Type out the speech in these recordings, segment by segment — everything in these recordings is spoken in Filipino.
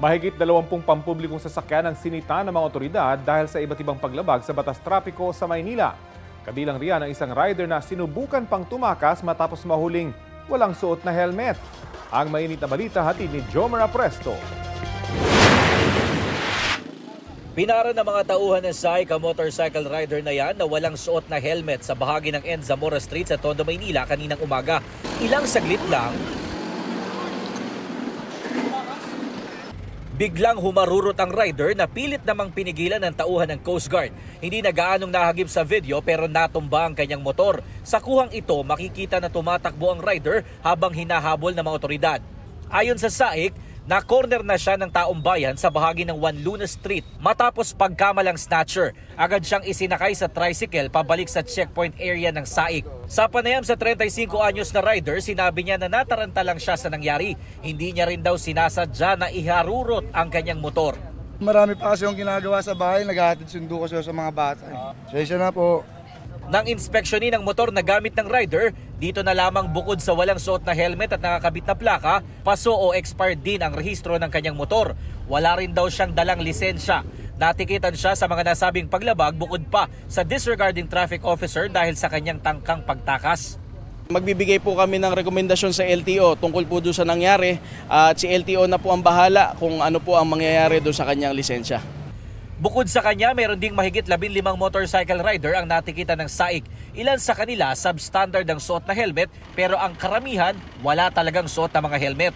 Mahigit 20 pampublikong sasakyan ang sinita ng mga otoridad dahil sa iba't ibang paglabag sa batas trapiko sa Maynila. Kabilang riyan ang isang rider na sinubukan pang tumakas matapos mahuling walang suot na helmet. Ang mainit na balita hatid ni Jomer Apresto. Pinara ng mga tauhan ng SAIC ang motorcycle rider na yan na walang suot na helmet sa bahagi ng Enzamora Street sa Tondo, Maynila kaninang umaga. Ilang saglit lang, biglang humarurot ang rider na pilit namang pinigilan ng tauhan ng Coast Guard. Hindi na gaanong nahagip sa video pero natumba ang kanyang motor. Sa kuhang ito, makikita na tumatakbo ang rider habang hinahabol ng mga otoridad. Ayon sa SAIC, na-corner na siya ng taong bayan sa bahagi ng Juan Luna Street matapos pagkamalang snatcher. Agad siyang isinakay sa tricycle pabalik sa checkpoint area ng SAIC. Sa panayam sa 35 anyos na rider, sinabi niya na nataranta lang siya sa nangyari. Hindi niya rin daw sinasadya na iharurot ang kanyang motor. Marami pa kasi yung ginagawa sa bahay, naghahatid sundo ko sa mga bata. Sensya na po. Nang inspeksyonin ang motor na gamit ng rider, dito na lamang bukod sa walang suot na helmet at nakakabit na plaka, paso o expired din ang rehistro ng kanyang motor. Wala rin daw siyang dalang lisensya. Natikitan siya sa mga nasabing paglabag bukod pa sa disregarding traffic officer dahil sa kanyang tangkang pagtakas. Magbibigay po kami ng rekomendasyon sa LTO tungkol po doon sa nangyari at si LTO na po ang bahala kung ano po ang mangyayari doon sa kanyang lisensya. Bukod sa kanya, meron ding mahigit 15 motorcycle rider ang natikitan ng SAIC. Ilan sa kanila substandard ang suot na helmet pero ang karamihan wala talagang suot na mga helmet.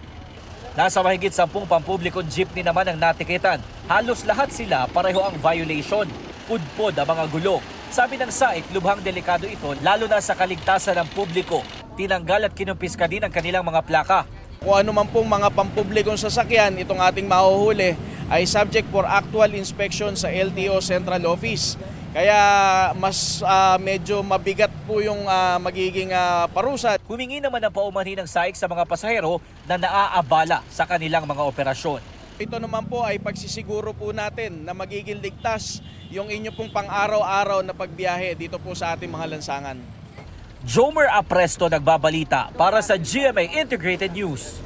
Nasa mahigit 10 pampublikong jeepney naman ang natikitan. Halos lahat sila pareho ang violation. Pudpod ang mga gulong. Sabi ng SAIC, lubhang delikado ito lalo na sa kaligtasan ng publiko. Tinanggal at kinumpiska din ang kanilang mga plaka. Kung ano man pong mga pampublikong sasakyan itong ating mahuhuli ay subject for actual inspection sa LTO Central Office. Kaya mas medyo mabigat po yung magiging parusa. Humingi naman ang paumanhin ng SAIC sa mga pasahero na naaabala sa kanilang mga operasyon. Ito naman po ay pagsisiguro po natin na magiging ligtas yung inyo pong pang-araw-araw na pagbiyahe dito po sa ating mga lansangan. Jomer Apresto nagbabalita para sa GMA Integrated News.